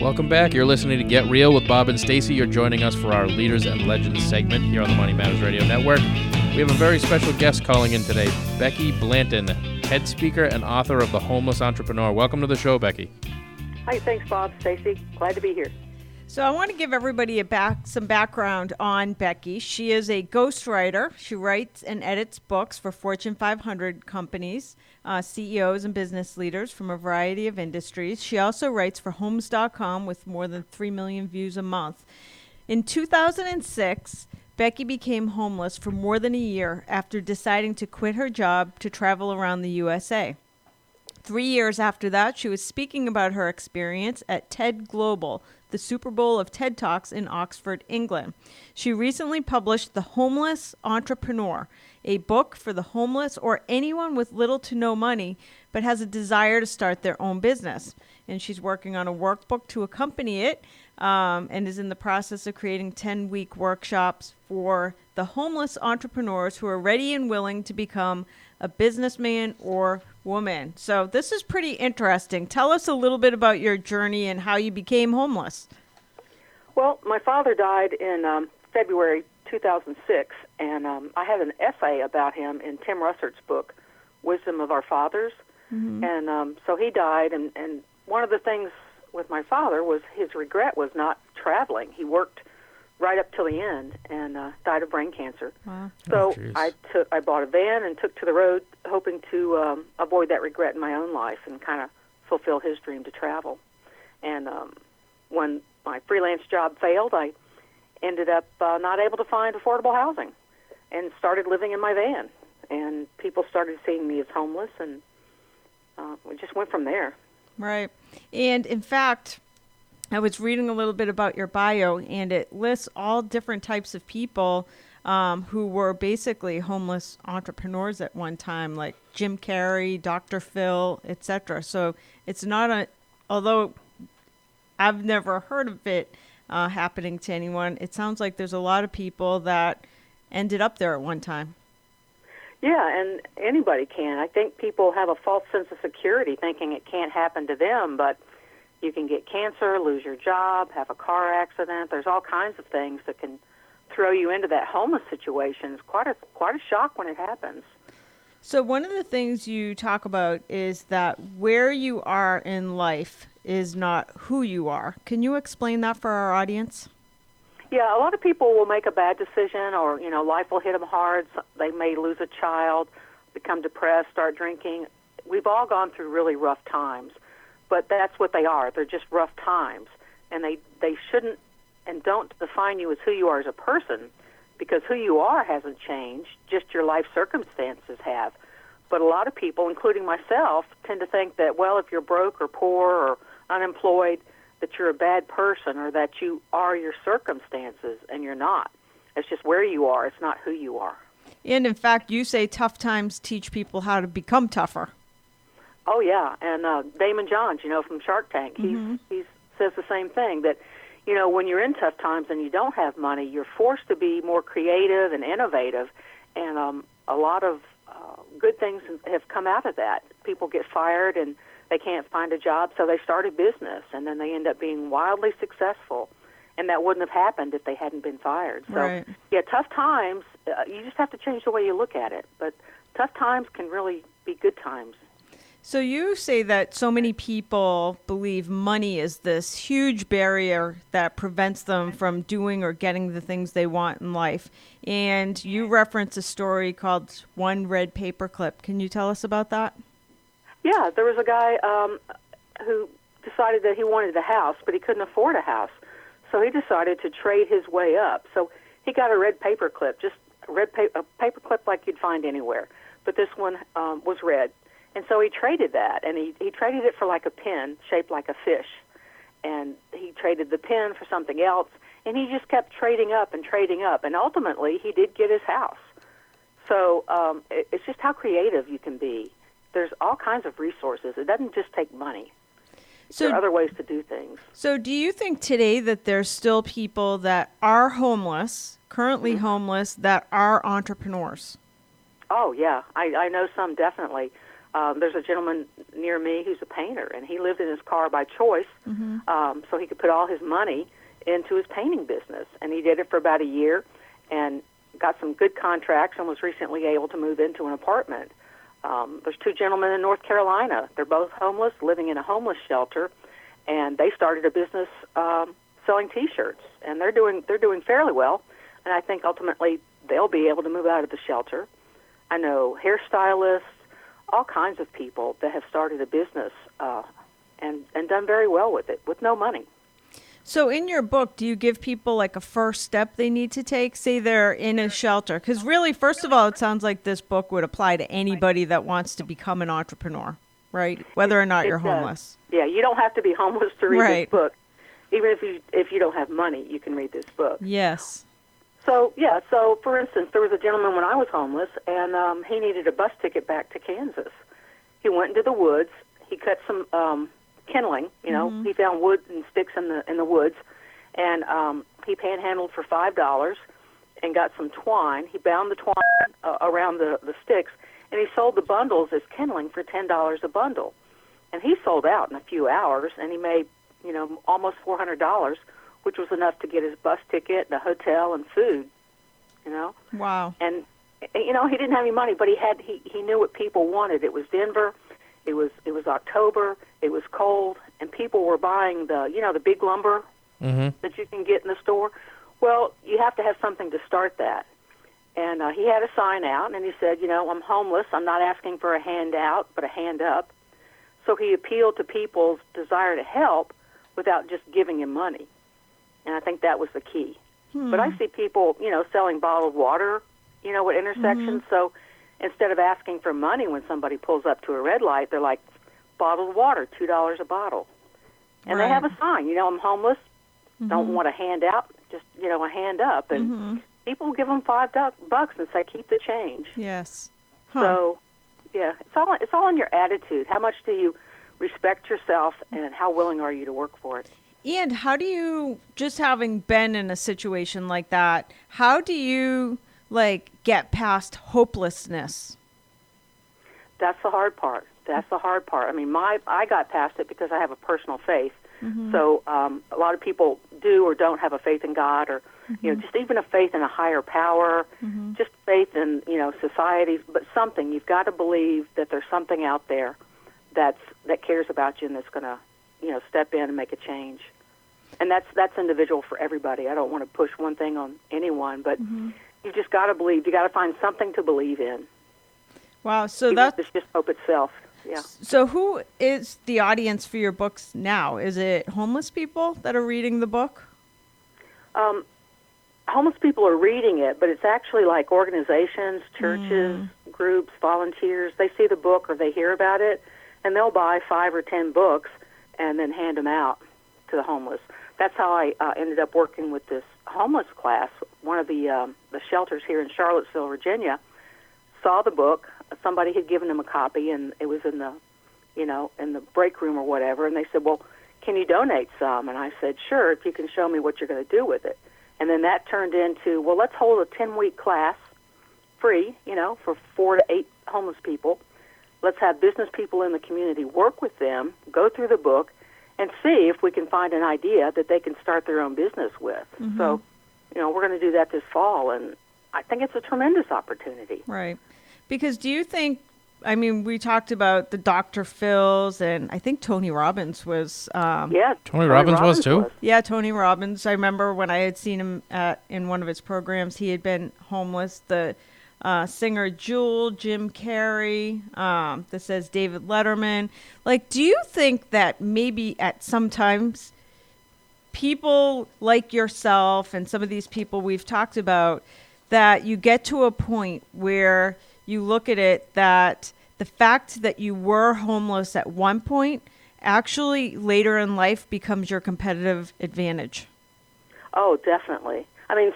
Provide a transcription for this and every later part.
Welcome back. You're listening to Get Real with Bob and Stacy. You're joining us for our Leaders and Legends segment here on the Money Matters Radio Network. We have a very special guest calling in today, Becky Blanton, head speaker and author of The Homeless Entrepreneur. Welcome to the show, Becky. Hi, thanks, Bob, Stacy. Glad to be here. So I want to give everybody some background on Becky. She is a ghostwriter. She writes and edits books for Fortune 500 companies, CEOs and business leaders from a variety of industries. She also writes for Homes.com with more than 3 million views a month. In 2006, Becky became homeless for more than a year after deciding to quit her job to travel around the USA. 3 years after that, she was speaking about her experience at TED Global, the Super Bowl of TED Talks in Oxford, England. She recently published The Homeless Entrepreneur, a book for the homeless or anyone with little to no money but has a desire to start their own business. And she's working on a workbook to accompany it and is in the process of creating 10-week workshops for the homeless entrepreneurs who are ready and willing to become a businessman or woman. So this is pretty interesting. Tell us a little bit about your journey and how you became homeless. Well, my father died in February 2006, and I have an essay about him in Tim Russert's book, Wisdom of Our Fathers. Mm-hmm. And so he died, and one of the things with my father was his regret was not traveling. He worked right up till the end and died of brain cancer. Wow. So I bought a van and took to the road, hoping to avoid that regret in my own life and kind of fulfill his dream to travel. And when my freelance job failed, I ended up not able to find affordable housing and started living in my van. And people started seeing me as homeless, and we just went from there. Right. And in fact, I was reading a little bit about your bio, and it lists all different types of people who were basically homeless entrepreneurs at one time, like Jim Carrey, Dr. Phil, etc. So it's not although I've never heard of it happening to anyone, it sounds like there's a lot of people that ended up there at one time. Yeah, and anybody can. I think people have a false sense of security thinking it can't happen to them, but you can get cancer, lose your job, have a car accident. There's all kinds of things that can throw you into that homeless situation. It's quite a shock when it happens. So one of the things you talk about is that where you are in life is not who you are. Can you explain that for our audience? Yeah, a lot of people will make a bad decision, or, life will hit them hard. They may lose a child, become depressed, start drinking. We've all gone through really rough times. But that's what they are. They're just rough times. And they shouldn't and don't define you as who you are as a person, because who you are hasn't changed, just your life circumstances have. But a lot of people, including myself, tend to think that, well, if you're broke or poor or unemployed, that you're a bad person or that you are your circumstances, and you're not. It's just where you are. It's not who you are. And in fact, you say tough times teach people how to become tougher. Oh, yeah, and Damon Johns, from Shark Tank, he says the same thing, that, when you're in tough times and you don't have money, you're forced to be more creative and innovative, and a lot of good things have come out of that. People get fired and they can't find a job, so they start a business, and then they end up being wildly successful, and that wouldn't have happened if they hadn't been fired. So, right. Yeah, tough times, you just have to change the way you look at it, but tough times can really be good times. So you say that so many people believe money is this huge barrier that prevents them from doing or getting the things they want in life. And you reference a story called One Red Paperclip. Can you tell us about that? Yeah, there was a guy who decided that he wanted a house, but he couldn't afford a house. So he decided to trade his way up. So he got a red paperclip, just a paperclip like you'd find anywhere. But this one was red. And so he traded that, and he traded it for like a pen shaped like a fish. And he traded the pen for something else, and he just kept trading up, and ultimately he did get his house. So it's just how creative you can be. There's all kinds of resources. It doesn't just take money. There are other ways to do things. So do you think today that there's still people that are homeless, currently homeless, that are entrepreneurs? Oh, yeah. I know some definitely. There's a gentleman near me who's a painter, and he lived in his car by choice, so he could put all his money into his painting business. And he did it for about a year and got some good contracts and was recently able to move into an apartment. There's two gentlemen in North Carolina. They're both homeless, living in a homeless shelter, and they started a business selling T-shirts, and they're doing fairly well. And I think ultimately they'll be able to move out of the shelter. I know hairstylists, all kinds of people that have started a business and done very well with it with no money. So in your book, do you give people like a first step they need to take? Say they're in a shelter. Because really, first of all, it sounds like this book would apply to anybody that wants to become an entrepreneur, right? Whether or not you're homeless. Yeah, you don't have to be homeless to read this book. Even if you don't have money, you can read this book. Yes. So for instance, there was a gentleman when I was homeless, and he needed a bus ticket back to Kansas. He went into the woods. He cut some kindling, he found wood and sticks in the woods, and he panhandled for $5 and got some twine. He bound the twine around the sticks, and he sold the bundles as kindling for $10 a bundle. And he sold out in a few hours, and he made, almost $400, which was enough to get his bus ticket, the hotel, and food, Wow. And, he didn't have any money, but he knew what people wanted. It was Denver. It was October. It was cold, and people were buying the big lumber that you can get in the store. Well, you have to have something to start that. And he had a sign out, and he said, I'm homeless. I'm not asking for a handout, but a hand up. So he appealed to people's desire to help without just giving him money. And I think that was the key. But I see people, selling bottled water, at intersections. So instead of asking for money when somebody pulls up to a red light, they're like, bottled water, $2 a bottle. And they have a sign, I'm homeless, don't want a handout, just, a hand up. And people give them $5 and say, keep the change. Yes. So, yeah, it's all in your attitude. How much do you respect yourself, and how willing are you to work for it? And how do you, just having been in a situation like that, how do you, get past hopelessness? That's the hard part. I mean, I got past it because I have a personal faith. So a lot of people do or don't have a faith in God, or just even a faith in a higher power, just faith in society. But something, you've got to believe that there's something out there that cares about you and that's going to step in and make a change. And that's individual for everybody. I don't want to push one thing on anyone, but you've just got to believe. You got to find something to believe in. Wow, so that's just hope itself. Yeah. So who is the audience for your books now? Is it homeless people that are reading the book? Homeless people are reading it, but it's actually like organizations, churches, groups, volunteers. They see the book or they hear about it, and they'll buy 5 or 10 books and then hand them out to the homeless. That's how I ended up working with this homeless class. One of the shelters here in Charlottesville, Virginia, saw the book. Somebody had given them a copy, and it was in the, in the break room or whatever. And they said, "Well, can you donate some?" And I said, "Sure, if you can show me what you're going to do with it." And then that turned into, well, let's hold a 10-week class, free, for 4 to 8 homeless people. Let's have business people in the community work with them, go through the book, and see if we can find an idea that they can start their own business with. So, we're going to do that this fall, and I think it's a tremendous opportunity. Right. Because do you think, we talked about the Dr. Phil's, and I think Tony Robbins was... Tony Robbins was too? Yeah, Tony Robbins. I remember when I had seen him in one of his programs, he had been homeless. The singer Jewel, Jim Carrey, that says David Letterman. Do you think that maybe at sometimes people like yourself and some of these people we've talked about, that you get to a point where you look at it that the fact that you were homeless at one point actually later in life becomes your competitive advantage? Oh, definitely.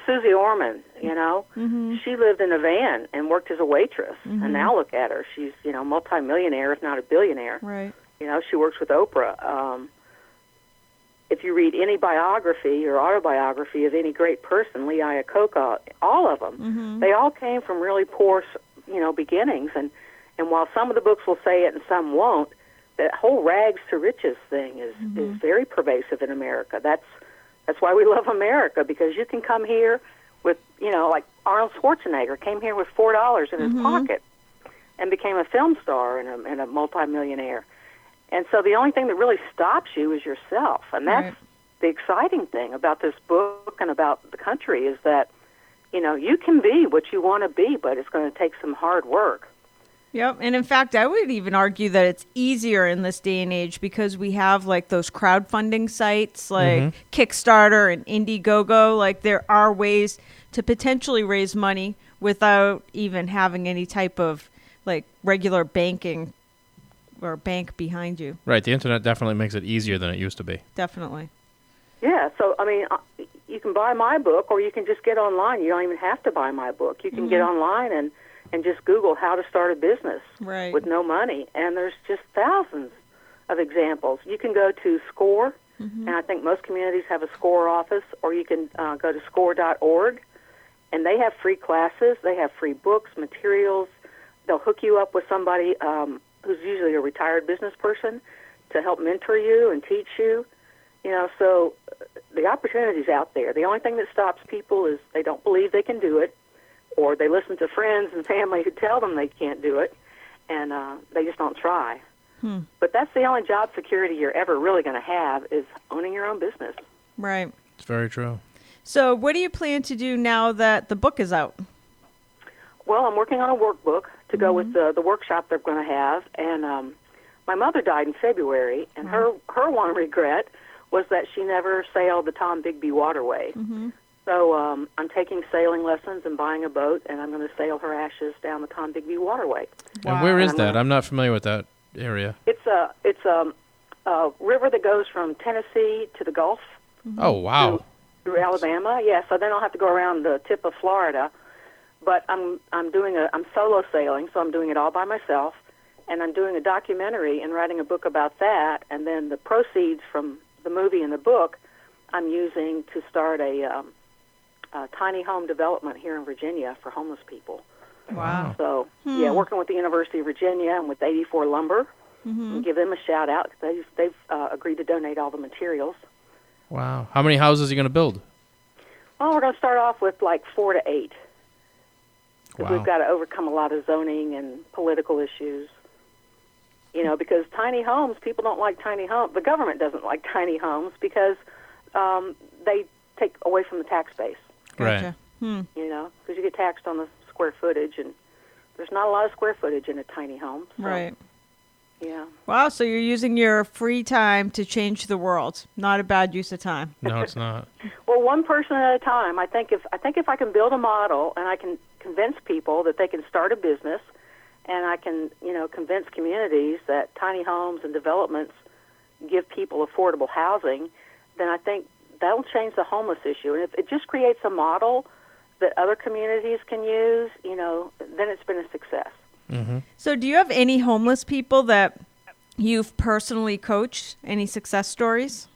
Susie Orman, she lived in a van and worked as a waitress. And now look at her. She's, multimillionaire, if not a billionaire. Right. She works with Oprah. If you read any biography or autobiography of any great person, Lee Iacocca, all of them, they all came from really poor, beginnings. And And while some of the books will say it and some won't, that whole rags to riches thing is very pervasive in America. That's why we love America, because you can come here with, like Arnold Schwarzenegger came here with $4 in his pocket and became a film star and a multimillionaire. And so the only thing that really stops you is yourself. And that's the exciting thing about this book and about the country, is that, you can be what you want to be, but it's going to take some hard work. Yep. And in fact, I would even argue that it's easier in this day and age because we have like those crowdfunding sites like Kickstarter and Indiegogo. Like there are ways to potentially raise money without even having any type of like regular banking or bank behind you. Right. The internet definitely makes it easier than it used to be. Definitely. Yeah. So, I mean, you can buy my book, or you can just get online. You don't even have to buy my book. You can get online and just Google how to start a business with no money. And there's just thousands of examples. You can go to SCORE, and I think most communities have a SCORE office, or you can go to score.org, and they have free classes. They have free books, materials. They'll hook you up with somebody who's usually a retired business person to help mentor you and teach you. So the opportunity's out there. The only thing that stops people is they don't believe they can do it, or they listen to friends and family who tell them they can't do it, and they just don't try. But that's the only job security you're ever really going to have, is owning your own business. Right. It's very true. So what do you plan to do now that the book is out? Well, I'm working on a workbook to go with the workshop they're going to have. And my mother died in February, and her one regret was that she never sailed the Tom Bigby Waterway. So I'm taking sailing lessons and buying a boat, and I'm going to sail her ashes down the Tom Bigby Waterway. Wow. And where is that? I'm not familiar with that area. It's a river that goes from Tennessee to the Gulf. Oh, wow. Through Alabama. Yeah, so then I'll have to go around the tip of Florida. But I'm solo sailing, so I'm doing it all by myself, and I'm doing a documentary and writing a book about that, and then the proceeds from the movie and the book I'm using to start a tiny home development here in Virginia for homeless people. Wow. So, yeah, working with the University of Virginia and with 84 Lumber, and give them a shout-out. They've agreed to donate all the materials. Wow. How many houses are you going to build? Well, we're going to start off with like 4 to 8. Because we've got to overcome a lot of zoning and political issues. Because tiny homes, people don't like tiny homes. The government doesn't like tiny homes because they take away from the tax base. Gotcha. Right. Because you get taxed on the square footage, and there's not a lot of square footage in a tiny home. So, right. Yeah. Wow, so you're using your free time to change the world. Not a bad use of time. No, it's not. Well, one person at a time. I think if I can build a model and I can convince people that they can start a business, and I can, convince communities that tiny homes and developments give people affordable housing, then I think that'll change the homeless issue. And if it just creates a model that other communities can use, then it's been a success. So do you have any homeless people that you've personally coached? Any success stories?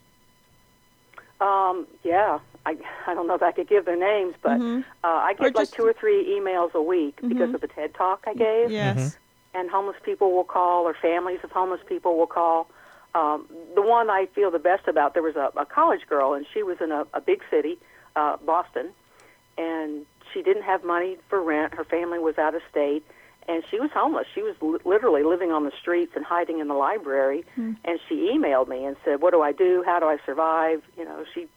Yeah. I don't know if I could give their names, but I get like 2 or 3 emails a week because of the TED Talk I gave. Yes. And homeless people will call, or families of homeless people will call. The one I feel the best about, there was a college girl, and she was in a big city, Boston, and she didn't have money for rent. Her family was out of state, and she was homeless. She was literally living on the streets and hiding in the library, and she emailed me and said, what do I do? How do I survive? She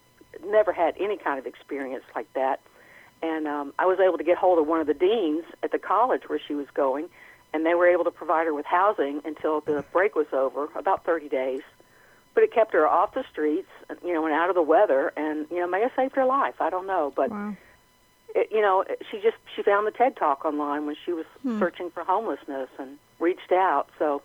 never had any kind of experience like that. And I was able to get hold of one of the deans at the college where she was going, and they were able to provide her with housing until the break was over, about 30 days. But it kept her off the streets, and out of the weather, and, may have saved her life. I don't know. But, wow. She found the TED Talk online when she was searching for homelessness and reached out. So,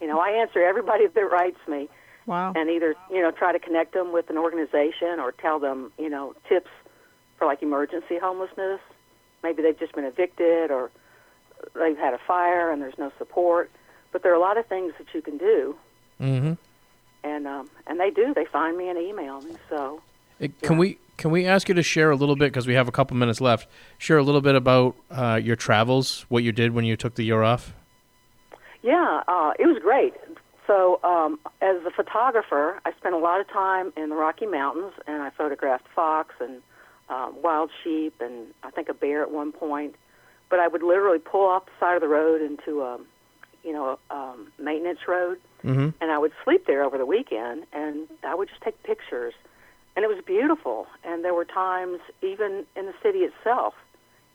I answer everybody that writes me. Wow. And either, try to connect them with an organization or tell them, tips for like emergency homelessness. Maybe they've just been evicted or they've had a fire and there's no support. But there are a lot of things that you can do. And they do. They find me and email me. So Can we ask you to share a little bit, because we have a couple minutes left, share a little bit about your travels, what you did when you took the year off? Yeah, it was great. So as a photographer, I spent a lot of time in the Rocky Mountains, and I photographed fox and wild sheep and I think a bear at one point. But I would literally pull off the side of the road into a maintenance road, and I would sleep there over the weekend, and I would just take pictures. And it was beautiful. And there were times, even in the city itself,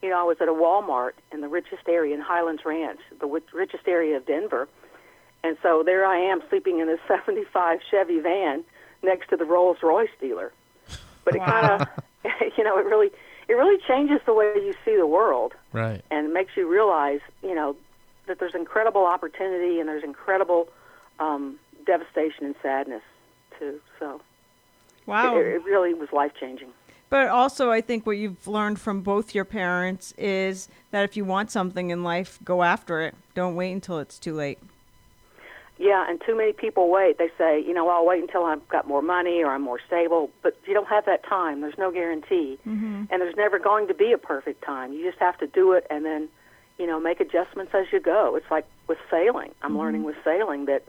I was at a Walmart in the richest area in Highlands Ranch, the richest area of Denver. And so there I am sleeping in a 75 Chevy van next to the Rolls-Royce dealer. But it kind of, it really changes the way you see the world. Right. And it makes you realize, that there's incredible opportunity and there's incredible devastation and sadness, too. So wow. It really was life-changing. But also, I think what you've learned from both your parents is that if you want something in life, go after it. Don't wait until it's too late. Yeah, and too many people wait. They say, I'll wait until I've got more money or I'm more stable. But you don't have that time. There's no guarantee. And there's never going to be a perfect time. You just have to do it and then, make adjustments as you go. It's like with sailing. I'm learning with sailing that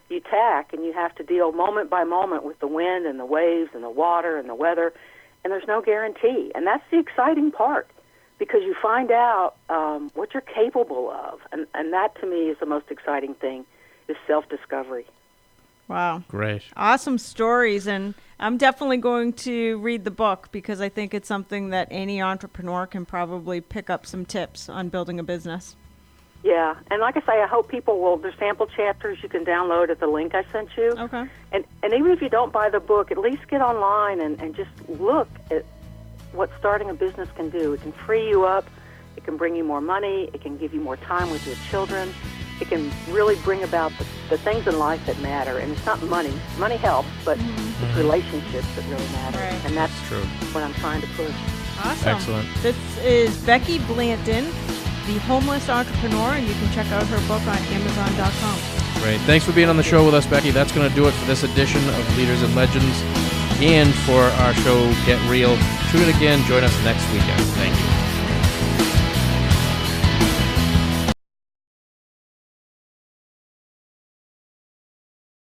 you tack and you have to deal moment by moment with the wind and the waves and the water and the weather. And there's no guarantee. And that's the exciting part, because you find out what you're capable of. And that, to me, is the most exciting thing, is self-discovery. Wow. Great. Awesome stories. And I'm definitely going to read the book, because I think it's something that any entrepreneur can probably pick up some tips on building a business. Yeah, and like I say, I hope people will, there's sample chapters you can download at the link I sent you. Okay. And even if you don't buy the book, at least get online and just look at what starting a business can do. It can free you up. It can bring you more money. It can give you more time with your children. It can really bring about the things in life that matter. And it's not money. Money helps, but it's relationships that really matter. Right. And that's True. what I'm trying to push. Awesome. Excellent. This is Becky Blanton, the homeless entrepreneur, and you can check out her book on Amazon.com. Great. Thanks for being on the show with us, Becky. That's going to do it for this edition of Leaders and Legends and for our show, Get Real. Tune in again. Join us next weekend. Thank you.